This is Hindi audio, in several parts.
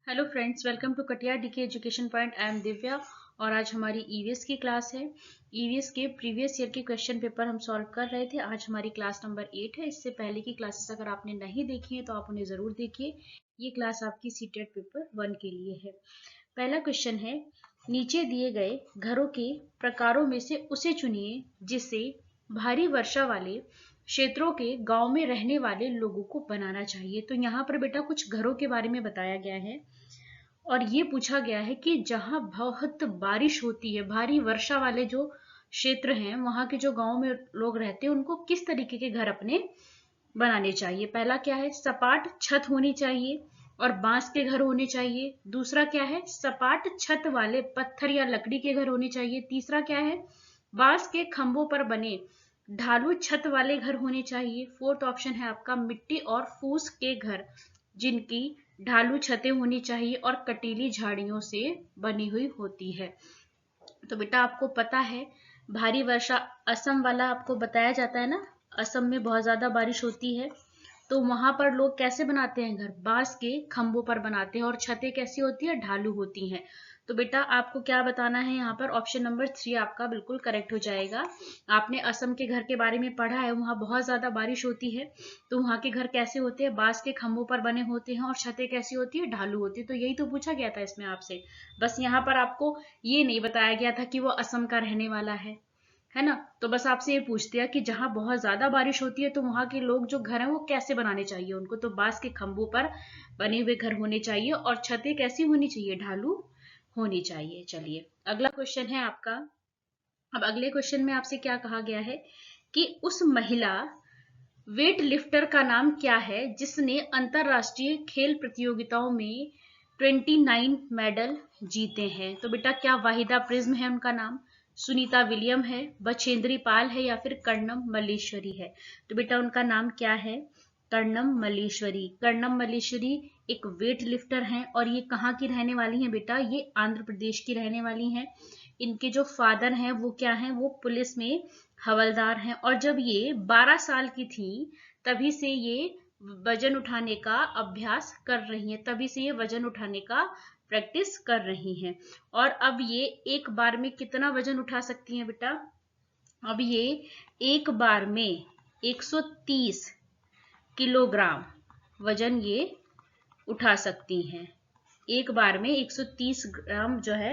Hello friends, welcome to Katiya DK education point. I am Divya और आज हमारी ईवीएस की क्लास है। ईवीएस के प्रीवियस ईयर के क्वेश्चन पेपर हम सॉल्व कर रहे थे। आज हमारी क्लास नंबर 8 है। इससे पहले की क्लासेस अगर आपने नहीं देखी है तो आप उन्हें जरूर देखिए। ये क्लास आपकी सीटेट पेपर 1 के लिए है। पहला क्वेश्चन है, नीचे दिए गए घरों के प्रकारों में से उसे चुनिए जिसे भारी वर्षा वाले क्षेत्रों के गांव में रहने वाले लोगों को बनाना चाहिए। तो यहाँ पर बेटा कुछ घरों के बारे में बताया गया है और ये पूछा गया है कि जहां बहुत बारिश होती है, भारी वर्षा वाले जो क्षेत्र हैं, वहां के जो गांव में लोग रहते हैं उनको किस तरीके के घर अपने बनाने चाहिए। पहला क्या है, सपाट छत होनी चाहिए और बांस के घर होने चाहिए। दूसरा क्या है, सपाट छत वाले पत्थर या लकड़ी के घर होने चाहिए। तीसरा क्या है, बांस के खंभों पर बने ढालू छत वाले घर होने चाहिए। फोर्थ ऑप्शन है आपका मिट्टी और फूस के घर जिनकी ढालू छतें होनी चाहिए और कटीली झाड़ियों से बनी हुई होती है। तो बेटा आपको पता है भारी वर्षा असम वाला आपको बताया जाता है ना, असम में बहुत ज्यादा बारिश होती है तो वहां पर लोग कैसे बनाते हैं घर, बांस के खंभों पर बनाते हैं और छतें कैसी होती है, ढालू होती हैं। तो बेटा आपको क्या बताना है, यहाँ पर ऑप्शन नंबर 3 आपका बिल्कुल करेक्ट हो जाएगा। आपने असम के घर के बारे में पढ़ा है, वहां बहुत ज्यादा बारिश होती है तो वहां के घर कैसे होते हैं, बांस के खंभों पर बने होते हैं और छतें कैसी होती है, ढालू होती है। तो यही तो पूछा गया था इसमें आपसे। बस यहाँ पर आपको ये नहीं बताया गया था कि वो असम का रहने वाला है ना। तो बस आपसे ये पूछते हैं कि जहां बहुत ज्यादा बारिश होती है तो वहां के लोग जो घर हैं वो कैसे बनाने चाहिए उनको। तो बांस के खंभों पर बने हुए घर होने चाहिए और छतें कैसी होनी चाहिए, ढालू होनी चाहिए। चलिए अगला क्वेश्चन है आपका। अब अगले क्वेश्चन में आपसे क्या कहा गया है कि उस महिला वेट लिफ्टर का नाम क्या है जिसने अंतरराष्ट्रीय खेल प्रतियोगिताओं में 29 मेडल जीते हैं। तो बेटा क्या वाहिदा प्रिज्म है उनका नाम, सुनीता विलियम है, बछेंद्री पाल है या फिर कर्णम मल्लेश्वरी है। तो बेटा उनका नाम क्या है, कर्णम मल्लेश्वरी। कर्णम मल्लेश्वरी एक वेट लिफ्टर हैं और ये कहाँ की रहने वाली हैं बेटा, ये आंध्र प्रदेश की रहने वाली हैं। इनके जो फादर हैं वो क्या हैं, वो पुलिस में हवलदार हैं और जब ये 12 साल की थी तभी से ये वजन उठाने का अभ्यास कर रही हैं, तभी से ये वजन उठाने का प्रैक्टिस कर रही हैं। और अब ये एक बार में कितना वजन उठा सकती हैं बेटा, अब ये एक बार में 130 किलोग्राम वजन ये उठा सकती हैं। एक बार में 130 ग्राम जो है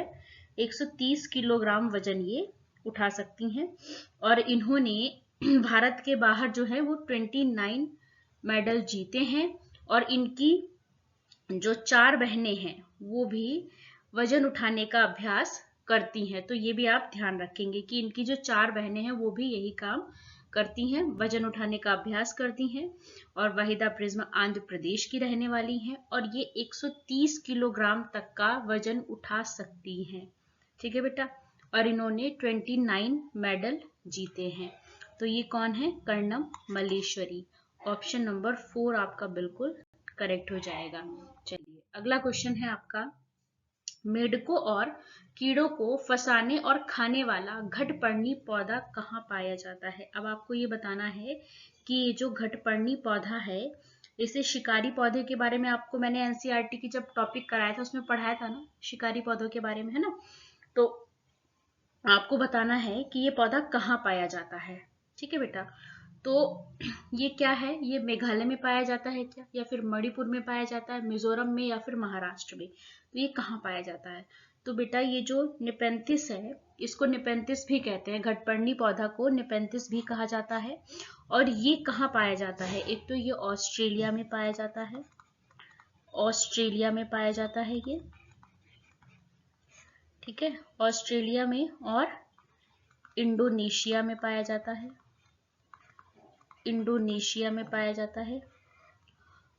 130 किलोग्राम वजन ये उठा सकती हैं। और इन्होंने भारत के बाहर जो है वो 29 मेडल जीते हैं और इनकी जो 4 बहनें हैं वो भी वजन उठाने का अभ्यास करती हैं। तो ये भी आप ध्यान रखेंगे कि इनकी जो 4 बहनें हैं वो भी यही काम करती हैं, वजन उठाने का अभ्यास करती हैं। और वाहिदा प्रिज्म आंध्र प्रदेश की रहने वाली हैं और ये 130 किलोग्राम तक का वजन उठा सकती हैं। ठीक है बेटा, और इन्होंने 29 मेडल जीते हैं। तो ये कौन है, कर्णम मल्लेश्वरी। ऑप्शन नंबर 4 आपका बिल्कुल करेक्ट हो जाएगा। चलिए अगला क्वेश्चन है आपका, मेढकों और कीड़ों को फंसाने और खाने वाला घटपर्णी पौधा कहाँ पाया जाता है। अब आपको ये बताना है कि ये जो घटपर्णी पौधा है, इसे शिकारी पौधे के बारे में आपको मैंने एनसीईआरटी की जब टॉपिक कराया था उसमें पढ़ाया था ना, शिकारी पौधों के बारे में, है ना। तो आपको बताना है कि ये पौधा कहाँ पाया जाता है। ठीक है बेटा, तो ये क्या है, ये मेघालय में पाया जाता है क्या, या फिर मणिपुर में पाया जाता है, मिजोरम में या फिर महाराष्ट्र में। तो ये कहाँ पाया जाता है, तो बेटा ये जो निपेंथिस है इसको निपेंथिस भी कहते हैं, घटपर्णी पौधा को निपेंथिस भी कहा जाता है। और ये कहाँ पाया जाता है, एक तो ये ऑस्ट्रेलिया में पाया जाता है, ऑस्ट्रेलिया में पाया जाता है ये, ठीक है, ऑस्ट्रेलिया में, और इंडोनेशिया में पाया जाता है, इंडोनेशिया में पाया जाता है।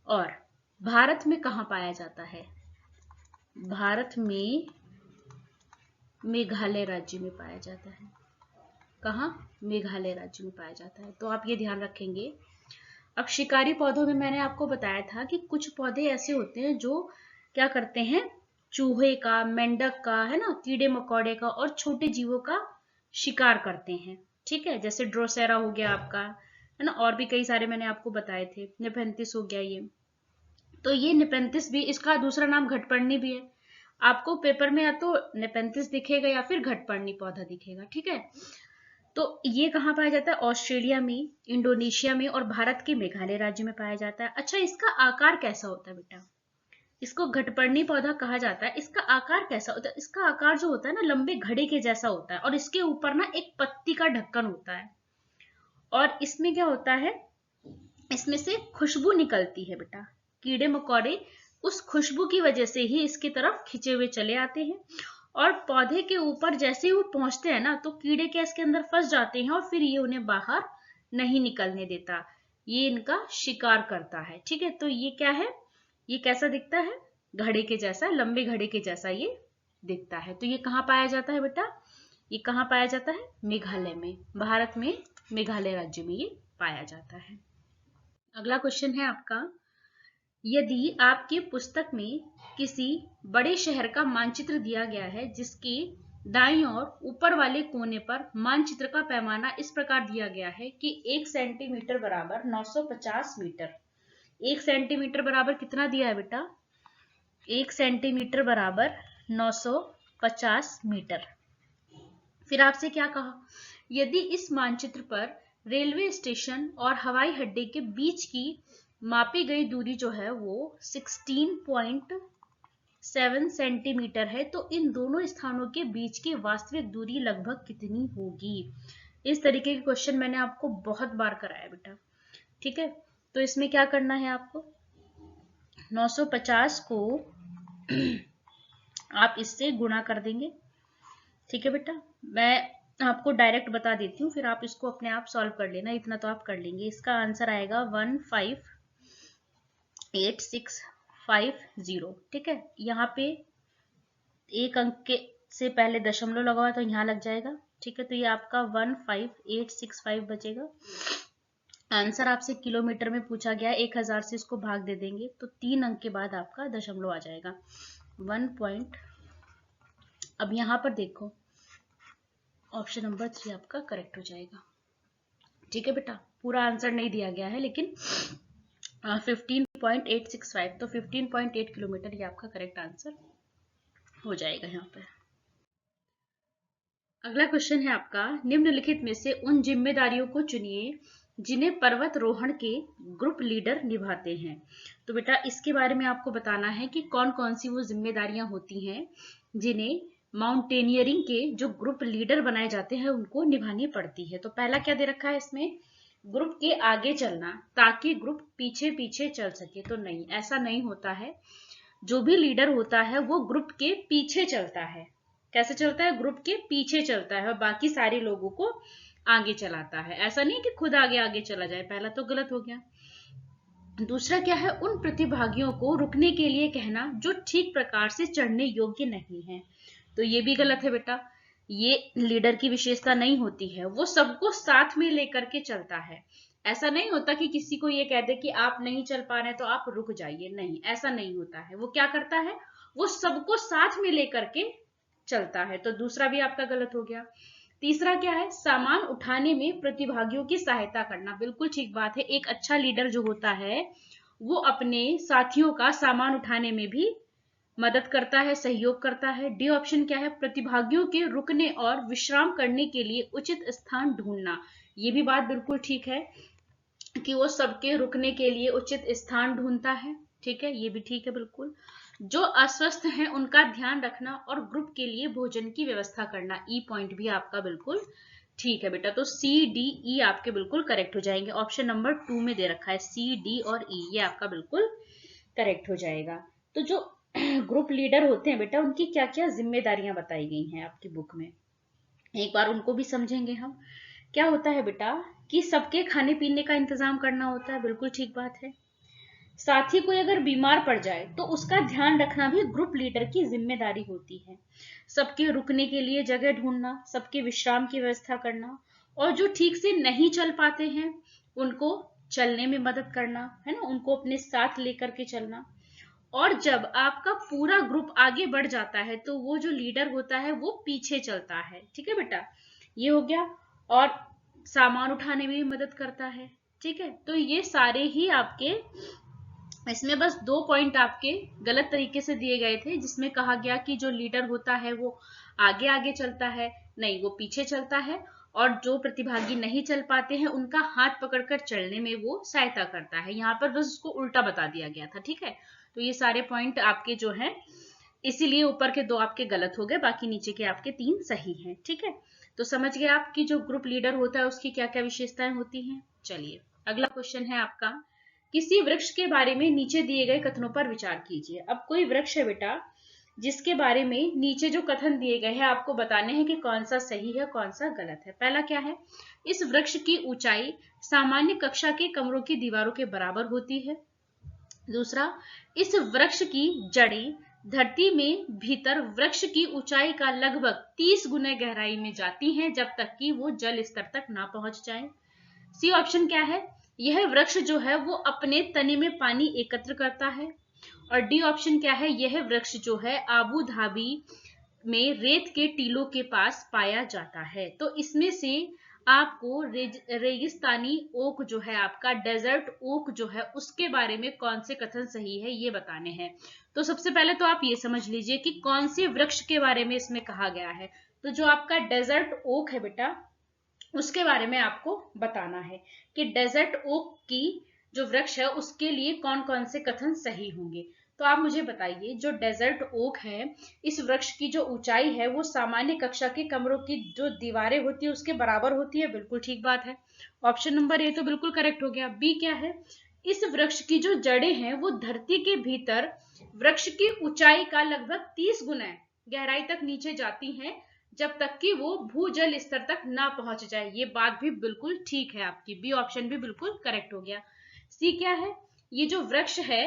और भारत में कहाँ पाया जाता है, भारत में मेघालय राज्य में पाया जाता है। कहाँ, मेघालय राज्य में पाया जाता है। तो आप ये ध्यान रखेंगे। अब शिकारी पौधों में मैंने आपको बताया था कि कुछ पौधे ऐसे होते हैं जो क्या करते हैं, चूहे का, मेंढक का, है ना, कीड़े मकोड़े का और छोटे जीवों का शिकार करते हैं। ठीक है, जैसे ड्रोसेरा हो गया आपका, है ना, और भी कई सारे मैंने आपको बताए थे, नेफेंथिस हो गया ये। तो ये नेपेंथिस भी, इसका दूसरा नाम घटपर्णी भी है। आपको पेपर में या तो नेपेंथिस दिखेगा या फिर घटपर्णी पौधा दिखेगा, ठीक है। तो ये कहाँ पाया जाता है? ऑस्ट्रेलिया में, इंडोनेशिया में और भारत के मेघालय राज्य में पाया जाता है। अच्छा, इसका आकार कैसा होता है बेटा? इसको घटपर्णी पौधा कहा जाता है। इसका आकार कैसा होता है? इसका आकार जो होता है ना, लंबे घड़े के जैसा होता है और इसके ऊपर ना एक पत्ती का ढक्कन होता है। और इसमें क्या होता है, इसमें से खुशबू निकलती है बेटा। कीड़े मकोड़े उस खुशबू की वजह से ही इसकी तरफ खिंचे हुए चले आते हैं और पौधे के ऊपर जैसे ही वो पहुंचते हैं ना, तो कीड़े क्या इसके अंदर फंस जाते हैं और फिर ये उन्हें बाहर नहीं निकलने देता, ये इनका शिकार करता है, ठीक है। तो ये क्या है, ये कैसा दिखता है? घड़े के जैसा, लंबे घड़े के जैसा ये दिखता है। तो ये कहाँ पाया जाता है बेटा? ये कहाँ पाया जाता है? मेघालय में, भारत में मेघालय राज्य में ये पाया जाता है। अगला क्वेश्चन है आपका, यदि आपकी पुस्तक में किसी बड़े शहर का मानचित्र दिया गया है जिसके दाईं ओर ऊपर वाले कोने पर मानचित्र का पैमाना इस प्रकार दिया गया है कि 1 सेंटीमीटर बराबर 950 मीटर। 1 सेंटीमीटर बराबर कितना दिया है बेटा? 1 सेंटीमीटर बराबर 950 मीटर। फिर आपसे क्या कहा, यदि इस मानचित्र पर रेलवे स्टेशन और हवाई अड्डे के बीच की मापी गई दूरी जो है वो 16.7 सेंटीमीटर है, तो इन दोनों स्थानों के बीच की वास्तविक दूरी लगभग कितनी होगी? इस तरीके के क्वेश्चन मैंने आपको बहुत बार कराया बेटा, ठीक है। तो इसमें क्या करना है आपको, 950 को आप इससे गुणा कर देंगे, ठीक है बेटा। मैं आपको डायरेक्ट बता देती हूँ, फिर आप इसको अपने आप सॉल्व कर लेना, इतना तो आप कर लेंगे। इसका आंसर आएगा 158,650, ठीक है। यहाँ पे एक अंक के से पहले दशमलव लगा हुआ तो यहाँ लग जाएगा, ठीक है। तो ये आपका 158,650 बचेगा। आंसर आपसे किलोमीटर में पूछा गया है, 1000 से इसको भाग दे देंगे तो 3 अंक के बाद आपका दशमलव आ जाएगा 1 अब यहाँ पर देखो, ऑप्शन नंबर 3 आपका करेक्ट हो जाएगा, ठीक है बेटा। पूरा आंसर नहीं दिया गया है लेकिन 15.865, तो 15.8 किलोमीटर ये आपका करेक्ट आंसर हो जाएगा यहाँ पे। अगला क्वेश्चन है आपका, निम्नलिखित में से उन जिम्मेदारियों को चुनिए जिन्हें पर्वतारोहण के ग्रुप लीडर निभाते हैं। तो बेटा इसके बारे में आपको बताना है कि कौन कौन सी वो जिम्मेदारियां होती हैं जिन्हें माउंटेनियरिंग के जो ग्रुप लीडर बनाए जाते हैं उनको निभानी पड़ती है। तो पहला क्या दे रखा है इसमें, ग्रुप के आगे चलना ताकि ग्रुप पीछे पीछे चल सके। तो नहीं, ऐसा नहीं होता है। जो भी लीडर होता है वो ग्रुप के पीछे चलता है। कैसे चलता है? ग्रुप के पीछे चलता है और बाकी सारे लोगों को आगे चलाता है। ऐसा नहीं कि खुद आगे आगे चला जाए, पहला तो गलत हो गया। दूसरा क्या है, उन प्रतिभागियों को रुकने के लिए कहना जो ठीक प्रकार से चढ़ने योग्य नहीं है। तो ये भी गलत है बेटा, ये लीडर की विशेषता नहीं होती है। वो सबको साथ में लेकर के चलता है। ऐसा नहीं होता कि किसी को ये कह दे कि आप नहीं चल पा रहे तो आप रुक जाइए, नहीं, ऐसा नहीं होता है। वो क्या करता है, वो सबको साथ में लेकर के चलता है। तो दूसरा भी आपका गलत हो गया। तीसरा क्या है, सामान उठाने में प्रतिभागियों की सहायता करना। बिल्कुल ठीक बात है, एक अच्छा लीडर जो होता है वो अपने साथियों का सामान उठाने में भी मदद करता है, सहयोग करता है। डी ऑप्शन क्या है, प्रतिभागियों के रुकने और विश्राम करने के लिए उचित स्थान ढूंढना। ये भी बात बिल्कुल ठीक है कि वो सबके रुकने के लिए उचित स्थान ढूंढता है, ठीक है, ये भी ठीक है बिल्कुल। जो अस्वस्थ हैं उनका ध्यान रखना और ग्रुप के लिए भोजन की व्यवस्था करना। ई पॉइंट भी आपका बिल्कुल ठीक है बेटा। तो सी डी ई आपके बिल्कुल करेक्ट हो जाएंगे। ऑप्शन नंबर 2 में दे रखा है सी डी और ई, ये आपका बिल्कुल करेक्ट हो जाएगा। तो जो ग्रुप लीडर होते हैं बेटा, उनकी क्या क्या जिम्मेदारियां बताई गई हैं आपकी बुक में, एक बार उनको भी समझेंगे हम। क्या होता है बेटा कि सबके खाने पीने का इंतजाम करना होता है, बिल्कुल ठीक बात है। साथी कोई अगर बीमार पड़ जाए तो उसका ध्यान रखना भी ग्रुप लीडर की जिम्मेदारी होती है। सबके रुकने के लिए जगह ढूंढना, सबके विश्राम की व्यवस्था करना, और जो ठीक से नहीं चल पाते हैं उनको चलने में मदद करना, है ना, उनको अपने साथ लेकर के चलना। और जब आपका पूरा ग्रुप आगे बढ़ जाता है तो वो जो लीडर होता है वो पीछे चलता है, ठीक है बेटा, ये हो गया। और सामान उठाने में भी मदद करता है, ठीक है। तो ये सारे ही आपके इसमें बस 2 पॉइंट आपके गलत तरीके से दिए गए थे, जिसमें कहा गया कि जो लीडर होता है वो आगे आगे चलता है, नहीं वो पीछे चलता है, और जो प्रतिभागी नहीं चल पाते हैं उनका हाथ पकड़कर चलने में वो सहायता करता है। यहाँ पर बस उसको उल्टा बता दिया गया था। ठीक है, तो ये सारे पॉइंट आपके जो है, इसीलिए ऊपर के 2 आपके गलत हो गए, बाकी नीचे के आपके 3 सही हैं। ठीक है, तो समझ गए आप कि जो ग्रुप लीडर होता है उसकी क्या क्या विशेषताएं होती हैं। चलिए अगला क्वेश्चन है आपका, किसी वृक्ष के बारे में नीचे दिए गए कथनों पर विचार कीजिए। अब कोई वृक्ष है बेटा जिसके बारे में नीचे जो कथन दिए गए हैं आपको बताने हैं कि कौन सा सही है कौन सा गलत है। पहला क्या है, इस वृक्ष की ऊंचाई सामान्य कक्षा के कमरों की दीवारों के बराबर होती है। दूसरा, इस वृक्ष की जड़ें धरती में भीतर वृक्ष की ऊंचाई का लगभग 30 गुना गहराई में जाती हैं जब तक कि वो जल स्तर तक ना पहुंच जाए। सी ऑप्शन क्या है, यह वृक्ष जो है वो अपने तने में पानी एकत्र करता है। और डी ऑप्शन क्या है, यह वृक्ष जो है आबू धाबी में रेत के टीलों के पास पाया जाता है। तो इसमें से आपको रेगिस्तानी ओक जो है आपका डेजर्ट ओक जो है उसके बारे में कौन से कथन सही है ये बताने हैं। तो सबसे पहले तो आप ये समझ लीजिए कि कौन से वृक्ष के बारे में इसमें कहा गया है। तो जो आपका डेजर्ट ओक है बेटा उसके बारे में आपको बताना है कि डेजर्ट ओक की जो वृक्ष है उसके लिए कौन कौन से कथन सही होंगे। तो आप मुझे बताइए, जो डेजर्ट ओक है इस वृक्ष की जो ऊंचाई है वो सामान्य कक्षा के कमरों की जो दीवारें होती है उसके बराबर होती है। बिल्कुल ठीक बात है, ऑप्शन नंबर ए तो बिल्कुल करेक्ट हो गया। बी क्या है, इस वृक्ष की जो जड़ें हैं वो धरती के भीतर वृक्ष की ऊंचाई का लगभग 30 गुना गहराई तक नीचे जाती हैं जब तक कि वो भूजल स्तर तक ना पहुंच जाए। ये बात भी बिल्कुल ठीक है आपकी, बी ऑप्शन भी बिल्कुल करेक्ट हो गया। सी क्या है, ये जो वृक्ष है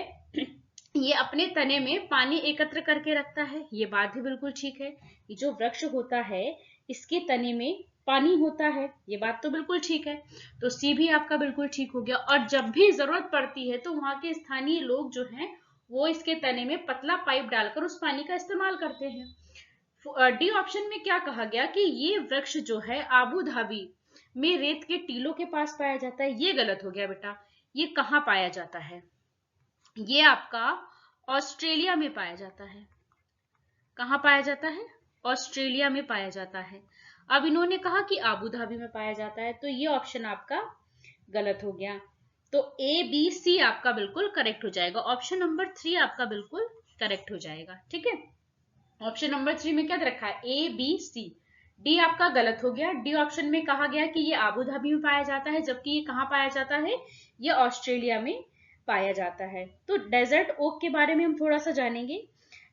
ये अपने तने में पानी एकत्र करके रखता है। ये बात भी बिल्कुल ठीक है, ये जो वृक्ष होता है इसके तने में पानी होता है। ये बात तो बिल्कुल ठीक है, तो सी भी आपका बिल्कुल ठीक हो गया। और जब भी जरूरत पड़ती है तो वहां के स्थानीय लोग जो हैं वो इसके तने में पतला पाइप डालकर उस पानी का इस्तेमाल करते हैं। डी ऑप्शन में क्या कहा गया कि ये वृक्ष जो है आबू धाबी में रेत के टीलों के पास पाया जाता है, ये गलत हो गया बेटा। ये कहाँ पाया जाता है, ये आपका ऑस्ट्रेलिया में पाया जाता है। कहाँ पाया जाता है, ऑस्ट्रेलिया में पाया जाता है। अब इन्होंने कहा कि आबू धाबी में पाया जाता है, तो ये ऑप्शन आपका गलत हो गया। तो ए बी सी आपका बिल्कुल करेक्ट हो जाएगा, ऑप्शन नंबर 3 आपका बिल्कुल करेक्ट हो जाएगा। ठीक है, ऑप्शन नंबर 3 में क्या रखा है, ए बी सी। डी आपका गलत हो गया। डी ऑप्शन में कहा गया कि ये आबू धाबी में पाया जाता है, जबकि ये कहाँ पाया जाता है, ये ऑस्ट्रेलिया में पाया जाता है। तो डेजर्ट ओक के बारे में हम थोड़ा सा जानेंगे।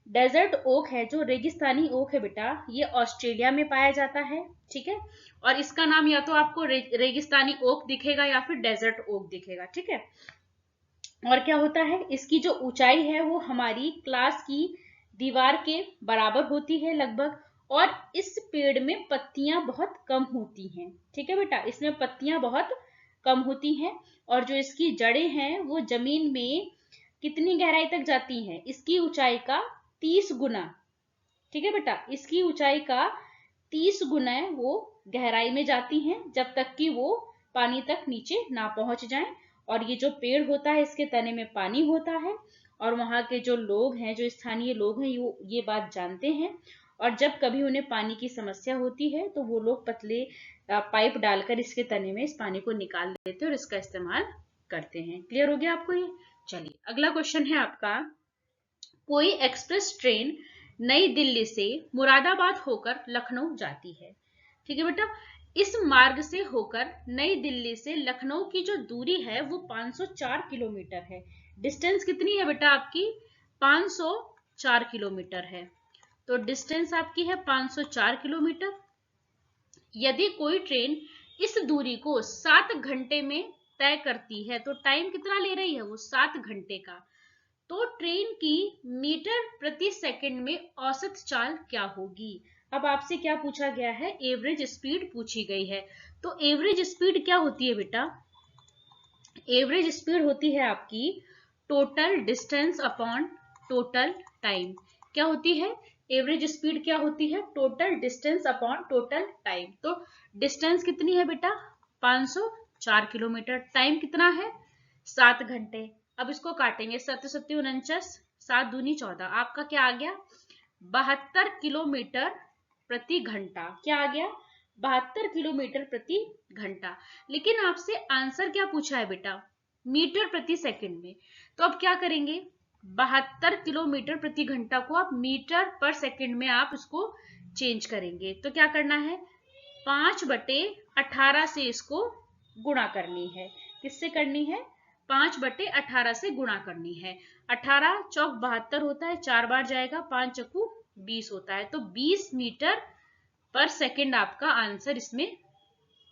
डेजर्ट ओक है जो रेगिस्तानी ओक है बेटा, ये ऑस्ट्रेलिया में पाया जाता है। ठीक है, और इसका नाम या तो आपको रेगिस्तानी ओक दिखेगा या फिर डेजर्ट ओक दिखेगा। ठीक है, और क्या होता है, इसकी जो ऊंचाई है वो हमारी क्लास की दीवार के बराबर होती है लगभग, और इस पेड़ में पत्तियां बहुत कम होती हैं। ठीक है बेटा, इसमें पत्तियां बहुत कम होती हैं, और जो इसकी जड़ें हैं वो जमीन में कितनी गहराई तक जाती हैं, इसकी ऊंचाई का 30 गुना। ठीक है बेटा, इसकी ऊंचाई का 30 गुना वो गहराई में जाती हैं जब तक कि वो पानी तक नीचे ना पहुंच जाए। और ये जो पेड़ होता है इसके तने में पानी होता है, और वहां के जो लोग हैं, जो स्थानीय लोग हैं, ये बात जानते हैं, और जब कभी उन्हें पानी की समस्या होती है तो वो लोग पतले पाइप डालकर इसके तने में इस पानी को निकाल लेते हैं और इसका इस्तेमाल करते हैं। क्लियर हो गया आपको ये। चलिए अगला क्वेश्चन है आपका, कोई एक्सप्रेस ट्रेन नई दिल्ली से मुरादाबाद होकर लखनऊ जाती है। ठीक है बेटा, इस मार्ग से होकर नई दिल्ली से लखनऊ की जो दूरी है वो 504 किलोमीटर है। डिस्टेंस कितनी है बेटा आपकी, 504 किलोमीटर है। तो डिस्टेंस आपकी है 504 किलोमीटर। यदि कोई ट्रेन इस दूरी को 7 घंटे में तय करती है, तो टाइम कितना ले रही है वो, 7 घंटे का, तो ट्रेन की मीटर प्रति सेकंड में औसत चाल क्या होगी। अब आपसे क्या पूछा गया है, एवरेज स्पीड पूछी गई है। तो एवरेज स्पीड क्या होती है बेटा, एवरेज स्पीड होती है आपकी total distance upon total time. क्या होती है, एवरेज स्पीड क्या होती है, total distance upon total time. तो डिस्टेंस कितनी है बेटा, 504 किलोमीटर, टाइम कितना है, 7 घंटे। अब इसको काटेंगे, 7 7 49, 7 दूनी 14, आपका क्या आ गया 72 किलोमीटर प्रति घंटा। क्या आ गया 72 किलोमीटर प्रति घंटा। लेकिन आपसे आंसर क्या पूछा है बेटा, मीटर प्रति सेकंड में। तो अब क्या करेंगे, 72 किलोमीटर प्रति घंटा को आप मीटर पर सेकंड में आप इसको चेंज करेंगे। तो क्या करना है, 5/18 से इसको गुणा करनी है। किससे करनी है, 5/18 से गुणा करनी है। 18 चौक 72 होता है, 4 बार जाएगा, 5 चक्कू 20 होता है। तो 20 मीटर पर सेकंड आपका आंसर इसमें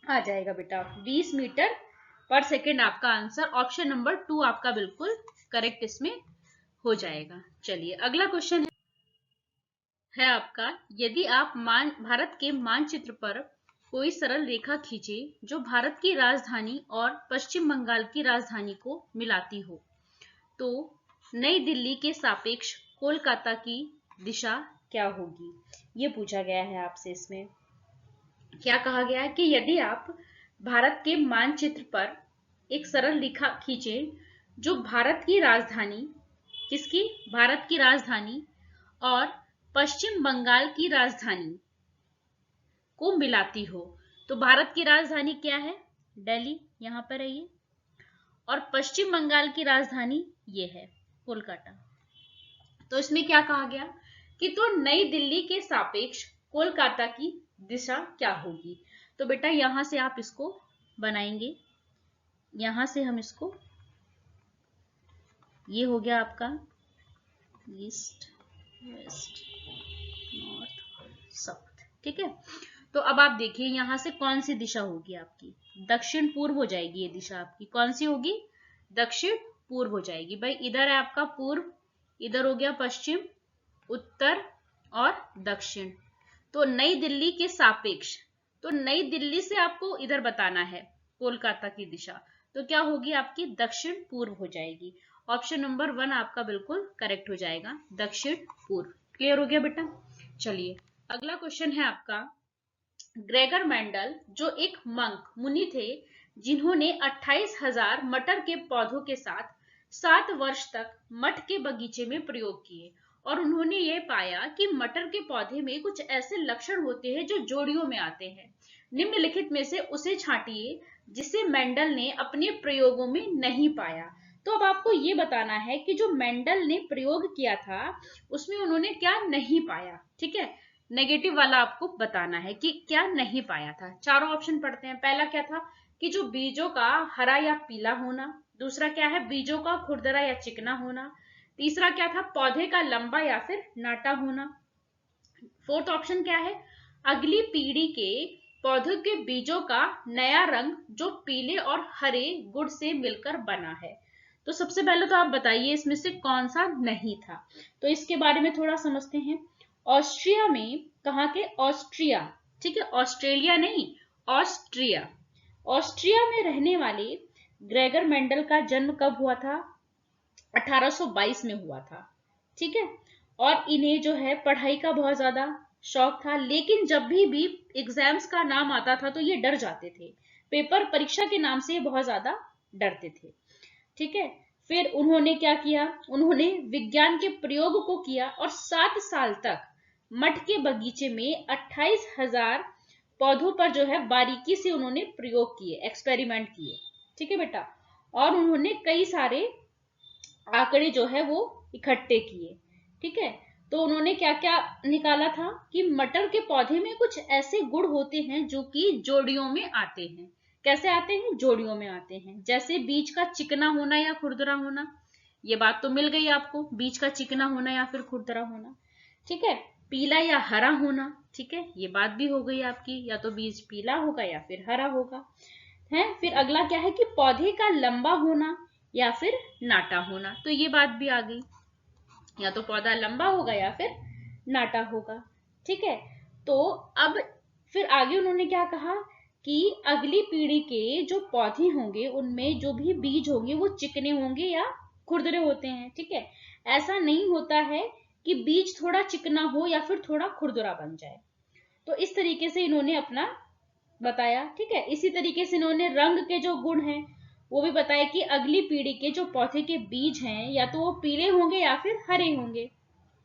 आ जाएगा बेटा। 20 मीटर पर सेकंड आपका आंसर, ऑप्शन नंबर 2 आपका बिल्कुल करेक्ट इसमें हो जाएगा। चलिए अगला क्वेश्चन है आपका, यदि आप भारत के मानचित्र पर कोई सरल रेखा खींचे जो भारत की राजधानी और पश्चिम बंगाल की राजधानी को मिलाती हो, तो नई दिल्ली के सापेक्ष कोलकाता की दिशा क्या होगी। ये पूछा गया है आपसे। इसमें क्या कहा गया है कि यदि आप भारत के मानचित्र पर एक सरल रेखा खींचे जो भारत की राजधानी, किसकी, भारत की राजधानी और पश्चिम बंगाल की राजधानी को मिलाती हो। तो भारत की राजधानी क्या है, दिल्ली, यहां पर है ये, और पश्चिम बंगाल की राजधानी ये है कोलकाता। तो इसमें क्या कहा गया कि तो नई दिल्ली के सापेक्ष कोलकाता की दिशा क्या होगी। तो बेटा यहां से आप इसको बनाएंगे, यहां से हम इसको, ये हो गया आपका ईस्ट वेस्ट नॉर्थ साउथ, ठीक है। तो अब आप देखिए यहां से कौन सी दिशा होगी आपकी, दक्षिण पूर्व हो जाएगी ये दिशा आपकी। कौन सी होगी, दक्षिण पूर्व हो जाएगी। भाई इधर है आपका पूर्व, इधर हो गया पश्चिम, उत्तर और दक्षिण। तो नई दिल्ली के सापेक्ष, तो नई दिल्ली से आपको इधर बताना है कोलकाता की दिशा, तो क्या होगी आपकी दक्षिण पूर्व हो जाएगी। ऑप्शन नंबर 1 आपका बिल्कुल करेक्ट हो जाएगा, दक्षिण पूर्व। क्लियर हो गया बेटा। चलिए अगला क्वेश्चन है आपका, ग्रेगर मेंडल जो एक मंक मुनि थे जिन्होंने 28,000 मटर के पौधों के साथ 7 वर्ष तक मठ के बगीचे में प्रयोग किए, और उन्होंने ये पाया कि मटर के पौधे में कुछ ऐसे लक्षण होते हैं जो जोड़ियों में आते हैं। निम्नलिखित में से उसे छांटिए जिसे मेंडल ने अपने प्रयोगों में नहीं पाया। तो अब आपको ये बताना है कि जो मेंडल ने प्रयोग किया था उसमें उन्होंने क्या नहीं पाया, ठीक है। नेगेटिव वाला आपको बताना है कि क्या नहीं पाया था। चारों ऑप्शन पढ़ते हैं। पहला क्या था कि जो बीजों का हरा या पीला होना, दूसरा क्या है बीजों का खुरदरा या चिकना होना, तीसरा क्या था पौधे का लंबा या फिर नाटा होना, फोर्थ ऑप्शन क्या है अगली पीढ़ी के पौधों के बीजों का नया रंग जो पीले और हरे गुड़ से मिलकर बना है। तो सबसे पहले तो आप बताइए इसमें से कौन सा नहीं था। तो इसके बारे में थोड़ा समझते हैं। ऑस्ट्रिया में, कहाँ के, ऑस्ट्रिया, ठीक है, ऑस्ट्रेलिया नहीं, ऑस्ट्रिया, ऑस्ट्रिया में रहने वाले ग्रेगर मेंडल का जन्म कब हुआ था, 1822 में हुआ था, ठीक है। और इन्हें जो है पढ़ाई का बहुत ज्यादा शौक था, लेकिन जब भी एग्जाम्स का नाम आता था तो ये डर जाते थे, पेपर परीक्षा के नाम से ये बहुत ज्यादा डरते थे, ठीक है। फिर उन्होंने क्या किया, उन्होंने विज्ञान के प्रयोग को किया और 7 साल तक मठ के बगीचे में 28,000 पौधों पर जो है बारीकी से उन्होंने प्रयोग किए, एक्सपेरिमेंट किए, ठीक है बेटा। और उन्होंने कई सारे आंकड़े जो है वो इकट्ठे किए, ठीक है। तो उन्होंने क्या क्या निकाला था कि मटर के पौधे में कुछ ऐसे गुण होते हैं जो कि जोड़ियों में आते हैं। कैसे आते हैं, जोड़ियों में आते हैं। जैसे बीज का चिकना होना या खुरदरा होना, ये बात तो मिल गई आपको, बीज का चिकना होना या फिर खुरदरा होना, ठीक है। पीला या हरा होना, ठीक है, ये बात भी हो गई आपकी, या तो बीज पीला होगा या फिर हरा होगा, है। फिर अगला क्या है कि पौधे का लंबा होना या फिर नाटा होना, तो ये बात भी आ गई, या तो पौधा लंबा होगा या फिर नाटा होगा, ठीक है। तो अब फिर आगे उन्होंने क्या कहा कि अगली पीढ़ी के जो पौधे होंगे उनमें जो भी बीज होंगे वो चिकने होंगे या खुरदरे होते हैं, ठीक है। ऐसा नहीं होता है कि बीज थोड़ा चिकना हो या फिर थोड़ा खुरदरा बन जाए। तो इस तरीके से इन्होंने अपना बताया, ठीक है। इसी तरीके से इन्होंने रंग के जो गुण हैं वो भी बताए कि अगली पीढ़ी के जो पौधे के बीज हैं या तो वो पीले होंगे या फिर हरे होंगे,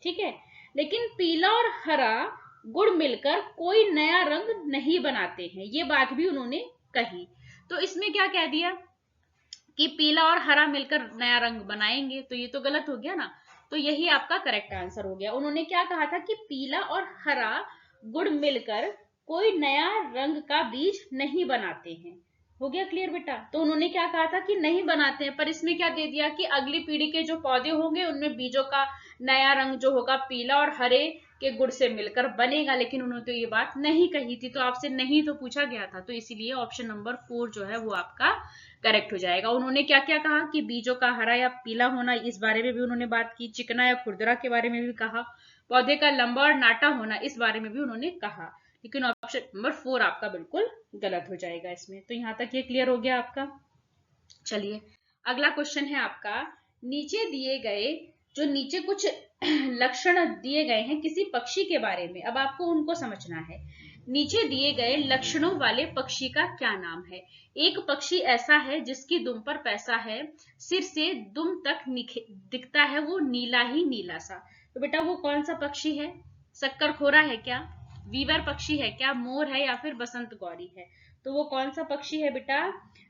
ठीक है। लेकिन पीला और हरा गुड़ मिलकर कोई नया रंग नहीं बनाते हैं, ये बात भी उन्होंने कही। तो इसमें क्या कह दिया कि पीला और हरा मिलकर नया रंग बनाएंगे, तो ये तो गलत हो गया ना। तो यही आपका करेक्ट आंसर हो गया। उन्होंने क्या कहा था कि पीला और हरा गुड़ मिलकर कोई नया रंग का बीज नहीं बनाते हैं। हो गया क्लियर बेटा। तो उन्होंने क्या कहा था कि नहीं बनाते हैं, पर इसमें क्या दे दिया कि अगली पीढ़ी के जो पौधे होंगे उनमें बीजों का नया रंग जो होगा पीला और हरे के गुड़ से मिलकर बनेगा। लेकिन उन्होंने तो ये बात नहीं कही थी, तो आपसे नहीं तो पूछा गया था, तो इसीलिए ऑप्शन नंबर 4 जो है वो आपका करेक्ट हो जाएगा। उन्होंने क्या क्या कहा कि बीजों का हरा या पीला होना, इस बारे में भी उन्होंने बात की। चिकना या खुरदरा के बारे में भी कहा। पौधे का लंबा और नाटा होना, इस बारे में भी उन्होंने कहा। लेकिन ऑप्शन नंबर 4 आपका बिल्कुल गलत हो जाएगा इसमें। तो यहां तक ये क्लियर हो गया आपका। चलिए अगला क्वेश्चन है आपका, नीचे दिए गए जो नीचे कुछ लक्षण दिए गए हैं किसी पक्षी के बारे में, अब आपको उनको समझना है। नीचे दिए गए लक्षणों वाले पक्षी का क्या नाम है। एक पक्षी ऐसा है जिसकी दुम पर पैसा है, सिर से दुम तक दिखता है वो नीला ही नीला सा। तो बेटा वो कौन सा पक्षी है? शक्करखोरा है क्या, वीवर पक्षी है क्या, मोर है या फिर बसंत गौरी है? तो वो कौन सा पक्षी है बेटा?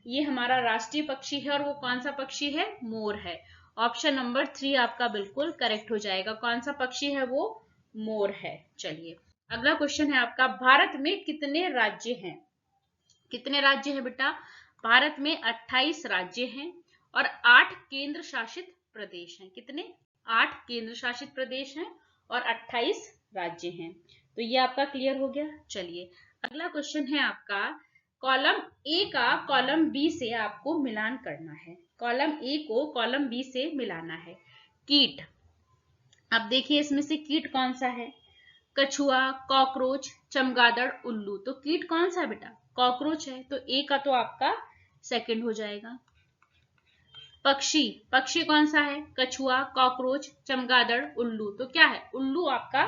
ये हमारा राष्ट्रीय पक्षी है। और वो कौन सा पक्षी है? मोर है। ऑप्शन नंबर 3 आपका बिल्कुल करेक्ट हो जाएगा। कौन सा पक्षी है वो? मोर है। चलिए अगला क्वेश्चन है आपका, भारत में कितने राज्य हैं? कितने राज्य हैं बेटा? भारत में 28 राज्य हैं और 8 केंद्र शासित प्रदेश हैं। कितने? 8 केंद्र शासित प्रदेश हैं और 28 राज्य हैं। तो ये आपका क्लियर हो गया। चलिए अगला क्वेश्चन है आपका, कॉलम ए का कॉलम बी से आपको मिलान करना है। कॉलम ए को कॉलम बी से मिलाना है। कीट, अब देखिए इसमें से कीट कौन सा है? कछुआ, कॉकरोच, चमगादड़, उल्लू। तो कीट कौन सा है बेटा? कॉकरोच है। तो ए का तो आपका सेकंड हो जाएगा। पक्षी, पक्षी कौन सा है? कछुआ, कॉकरोच, चमगादड़, उल्लू। तो क्या है? उल्लू आपका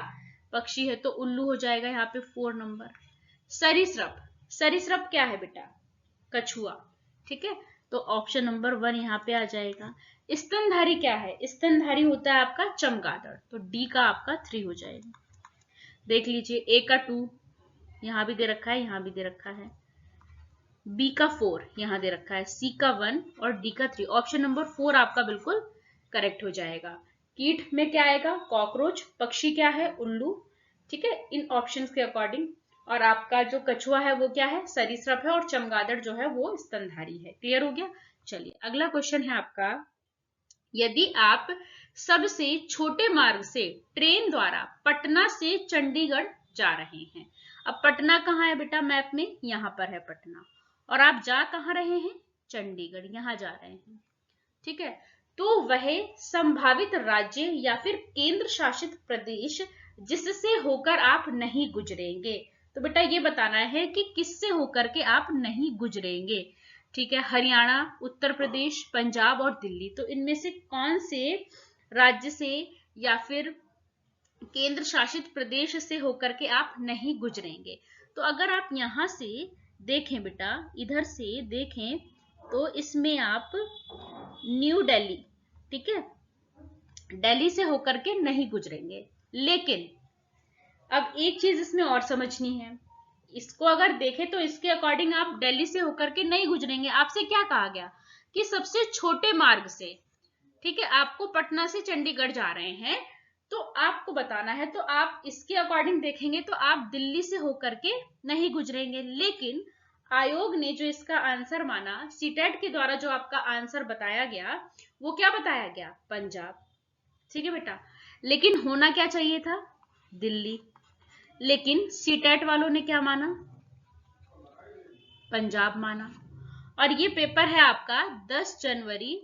पक्षी है, तो उल्लू हो जाएगा यहाँ पे 4 नंबर। सरीसृप, सरीसृप क्या है बेटा? कछुआ। ठीक है, तो ऑप्शन नंबर 1 यहाँ पे आ जाएगा। स्तनधारी क्या है? स्तनधारी होता है आपका चमगादड़, तो डी का आपका 3 हो जाएगा। देख लीजिए ए का 2 यहां भी दे रखा है, यहां भी दे रखा है। बी का 4 यहां दे रखा है, सी का 1 और डी का 3। ऑप्शन नंबर 4 आपका बिल्कुल करेक्ट हो जाएगा। कीट में क्या आएगा? कॉकरोच। पक्षी क्या है? उल्लू। ठीक है, इन ऑप्शंस के अकॉर्डिंग। और आपका जो कछुआ है वो क्या है? सरीसृप है। और चमगादड़ जो है वो स्तनधारी है। क्लियर हो गया। चलिए अगला क्वेश्चन है आपका, यदि आप सबसे छोटे मार्ग से ट्रेन द्वारा पटना से चंडीगढ़ जा रहे हैं। अब पटना कहाँ है बेटा मैप में? यहाँ पर है पटना। और आप जा कहाँ रहे हैं? चंडीगढ़, यहाँ जा रहे हैं। ठीक है, तो वह संभावित राज्य या फिर केंद्र शासित प्रदेश जिससे होकर आप नहीं गुजरेंगे। तो बेटा ये बताना है कि किससे होकर के आप नहीं गुजरेंगे। ठीक है, हरियाणा, उत्तर प्रदेश, पंजाब और दिल्ली। तो इनमें से कौन से राज्य से या फिर केंद्र शासित प्रदेश से होकर के आप नहीं गुजरेंगे? तो अगर आप यहां से देखें बेटा, इधर से देखें तो इसमें आप न्यू दिल्ली, ठीक है, दिल्ली से होकर के नहीं गुजरेंगे। लेकिन अब एक चीज इसमें और समझनी है, इसको अगर देखें तो इसके अकॉर्डिंग आप दिल्ली से होकर के नहीं गुजरेंगे। आपसे क्या कहा गया कि सबसे छोटे मार्ग से, ठीक है, आपको पटना से चंडीगढ़ जा रहे हैं तो आपको बताना है। तो आप इसके अकॉर्डिंग देखेंगे तो आप दिल्ली से होकर के नहीं गुजरेंगे। लेकिन आयोग ने जो इसका आंसर माना, सीटेट के द्वारा जो आपका आंसर बताया गया, वो क्या बताया गया? पंजाब। ठीक है बेटा, लेकिन होना क्या चाहिए था? दिल्ली। लेकिन सीटेट वालों ने क्या माना? पंजाब माना। और ये पेपर है आपका 10 जनवरी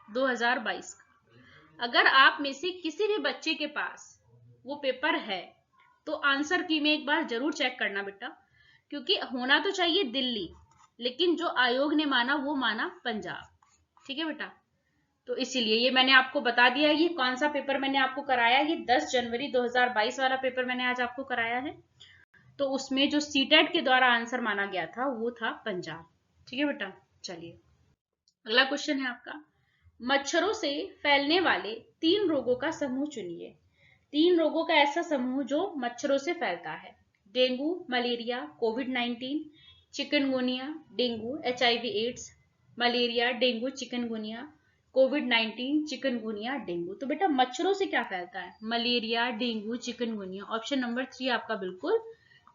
2022 का। अगर आप में से किसी भी बच्चे के पास वो पेपर है तो आंसर की में एक बार जरूर चेक करना बेटा, क्योंकि होना तो चाहिए दिल्ली, लेकिन जो आयोग ने माना वो माना पंजाब। ठीक है बेटा, तो इसीलिए ये मैंने आपको बता दिया। ये कौन सा पेपर मैंने आपको कराया, ये 10 जनवरी 2022 वाला पेपर मैंने आज आपको कराया है। तो उसमें जो सीटेट के द्वारा आंसर माना गया था वो था पंजाब। ठीक है बेटा, चलिए अगला क्वेश्चन है आपका, मच्छरों से फैलने वाले 3 रोगों का समूह चुनिए। 3 रोगों का ऐसा समूह जो मच्छरों से फैलता है। डेंगू, मलेरिया, कोविड-19, chikungunya, dengue, HIV AIDS, malaria, dengue, chikungunya, कोविड-19, चिकनगुनिया, डेंगू। तो बेटा मच्छरों से क्या फैलता है? Malaria, dengue, chikungunya. Option number 3 आपका बिल्कुल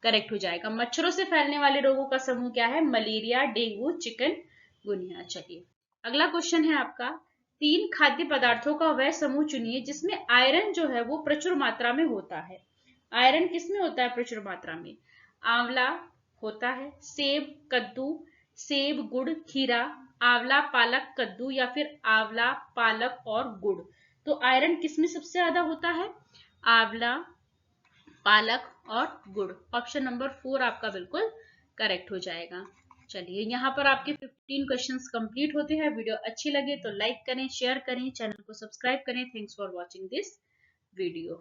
करेक्ट हो जाएगा। मच्छरों से फैलने वाले रोगों का समूह क्या है? Malaria, dengue, chikungunya. चलिए अगला क्वेश्चन है आपका, 3 खाद्य पदार्थों का वह समूह चुनिए जिसमें आयरन जो है वो प्रचुर मात्रा में होता है। आयरन किसमें होता है प्रचुर मात्रा में? आंवला होता है, सेब, कद्दू, सेब, गुड़, खीरा, आंवला, पालक, कद्दू या फिर आंवला, पालक और गुड़। तो आयरन किसमें सबसे ज्यादा होता है? आंवला, पालक और गुड़। ऑप्शन नंबर 4 आपका बिल्कुल करेक्ट हो जाएगा। चलिए यहाँ पर आपके 15 क्वेश्चंस कंप्लीट होते हैं। वीडियो अच्छी लगे तो लाइक करें, शेयर करें, चैनल को सब्सक्राइब करें। Thanks for watching this video.